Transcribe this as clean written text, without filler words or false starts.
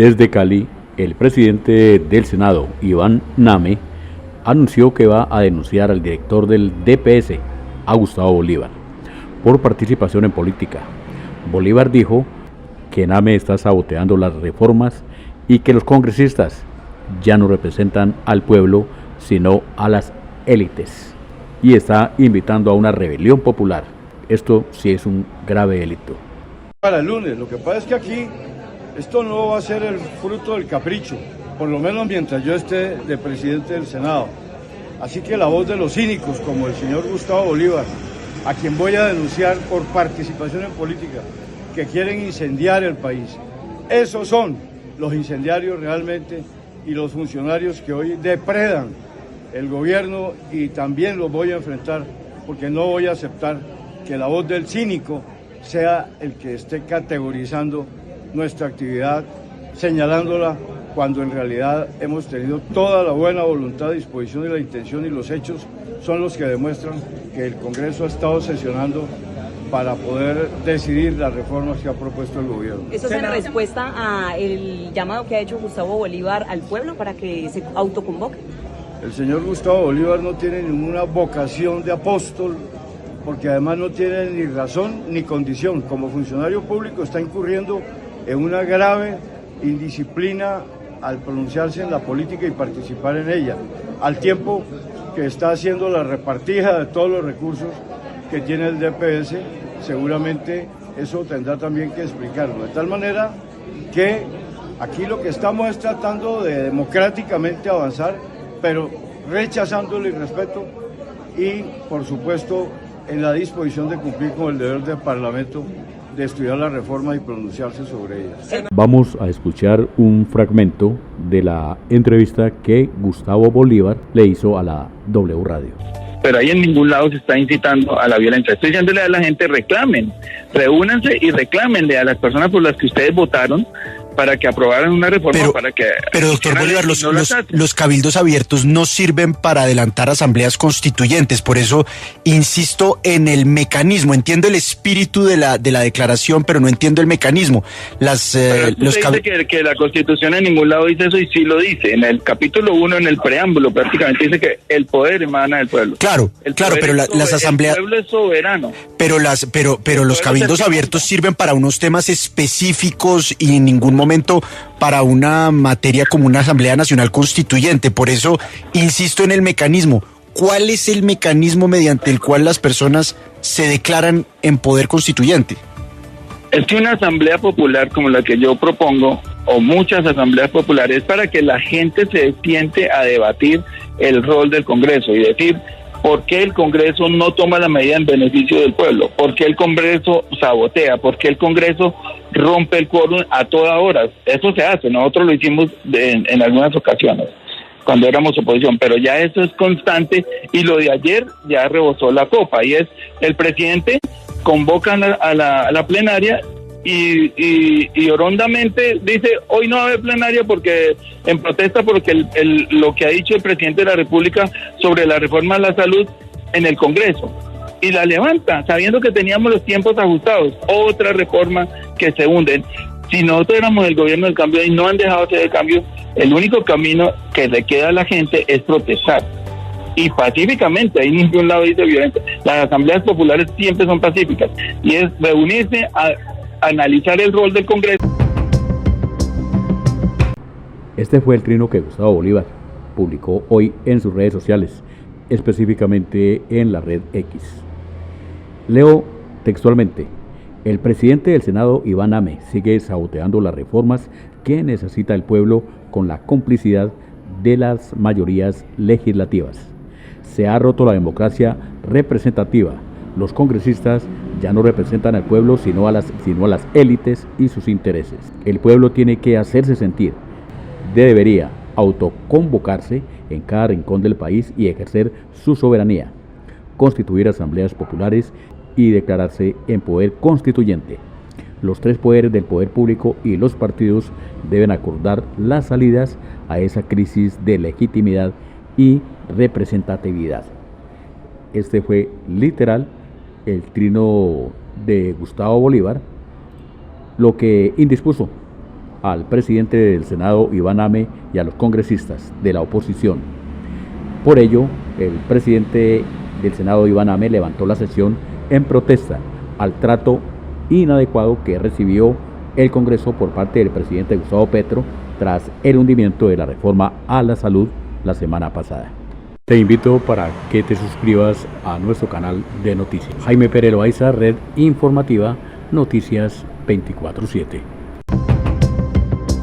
Desde Cali, el presidente del Senado, Iván Name, anunció que va a denunciar al director del DPS, a Gustavo Bolívar, por participación en política. Bolívar dijo que Name está saboteando las reformas y que los congresistas ya no representan al pueblo, sino a las élites, y está invitando a una rebelión popular. Esto sí es un grave delito. Para el lunes, lo que pasa es que aquí esto no va a ser el fruto del capricho, por lo menos mientras yo esté de presidente del Senado. Así que la voz de los cínicos, como el señor Gustavo Bolívar, a quien voy a denunciar por participación en política, que quieren incendiar el país. Esos son los incendiarios realmente y los funcionarios que hoy depredan el gobierno, y también los voy a enfrentar porque no voy a aceptar que la voz del cínico sea el que esté categorizando nuestra actividad, señalándola cuando en realidad hemos tenido toda la buena voluntad, disposición y la intención, y los hechos son los que demuestran que el Congreso ha estado sesionando para poder decidir las reformas que ha propuesto el gobierno. ¿Eso es en respuesta al llamado que ha hecho Gustavo Bolívar al pueblo para que se autoconvoque? El señor Gustavo Bolívar no tiene ninguna vocación de apóstol, porque además no tiene ni razón ni condición. Como funcionario público está incurriendo en una grave indisciplina al pronunciarse en la política y participar en ella, al tiempo que está haciendo la repartija de todos los recursos que tiene el DPS. Seguramente eso tendrá también que explicarlo, de tal manera que aquí lo que estamos es tratando de democráticamente avanzar, pero rechazando el irrespeto y, por supuesto, en la disposición de cumplir con el deber del Parlamento de estudiar la reforma y pronunciarse sobre ellas. Vamos a escuchar un fragmento de la entrevista que Gustavo Bolívar le hizo a la W Radio. Pero ahí en ningún lado se está incitando a la violencia. Estoy diciéndole a la gente: reclamen, reúnanse y reclámenle a las personas por las que ustedes votaron para que aprobaran una reforma, pero doctor Bolívar, los cabildos abiertos no sirven para adelantar asambleas constituyentes. Por eso insisto en el mecanismo. Entiendo el espíritu de la declaración, pero no entiendo el mecanismo. Dice que la Constitución en ningún lado dice eso, y sí lo dice. En el capítulo 1, en el preámbulo, prácticamente dice que el poder emana del pueblo. Claro, pero las asambleas... El pueblo es soberano. Pero los cabildos abiertos sirven para unos temas específicos y en ningún momento para una materia como una Asamblea Nacional Constituyente. Por eso insisto en el mecanismo. ¿Cuál es el mecanismo mediante el cual las personas se declaran en poder constituyente? Es que una asamblea popular como la que yo propongo, o muchas asambleas populares, para que la gente se siente a debatir el rol del Congreso y decir por qué el Congreso no toma la medida en beneficio del pueblo, por qué el Congreso sabotea, por qué el Congreso rompe el quórum a toda hora. Eso se hace, nosotros lo hicimos en algunas ocasiones cuando éramos oposición, pero ya eso es constante, y lo de ayer ya rebosó la copa, y es el presidente convoca a la plenaria y orondamente dice: hoy no va a haber plenaria porque en protesta porque lo que ha dicho el presidente de la República sobre la reforma a la salud en el Congreso, y la levanta sabiendo que teníamos los tiempos ajustados. Otra reforma que se hunden. Si nosotros éramos el gobierno del cambio y no han dejado hacer el cambio, el único camino que le queda a la gente es protestar, y pacíficamente. Ahí ningún lado dice violencia. Las asambleas populares siempre son pacíficas, y es reunirse a analizar el rol del Congreso. Este fue el trino que Gustavo Bolívar publicó hoy en sus redes sociales, específicamente en la red X. Leo textualmente: el presidente del Senado, Iván Name, sigue saboteando las reformas que necesita el pueblo con la complicidad de las mayorías legislativas. Se ha roto la democracia representativa. Los congresistas ya no representan al pueblo, sino a las élites y sus intereses. El pueblo tiene que hacerse sentir. Debería autoconvocarse en cada rincón del país y ejercer su soberanía, constituir asambleas populares y declararse en poder constituyente. Los tres poderes del poder público y los partidos deben acordar las salidas a esa crisis de legitimidad y representatividad. Este fue literal el trino de Gustavo Bolívar, lo que indispuso al presidente del Senado, Iván Ame, y a los congresistas de la oposición. Por ello, el presidente del Senado, Iván Ame, levantó la sesión en protesta al trato inadecuado que recibió el Congreso por parte del presidente Gustavo Petro tras el hundimiento de la reforma a la salud la semana pasada. Te invito para que te suscribas a nuestro canal de noticias. Jaime Pérez Loaiza, Red Informativa, Noticias 24/7.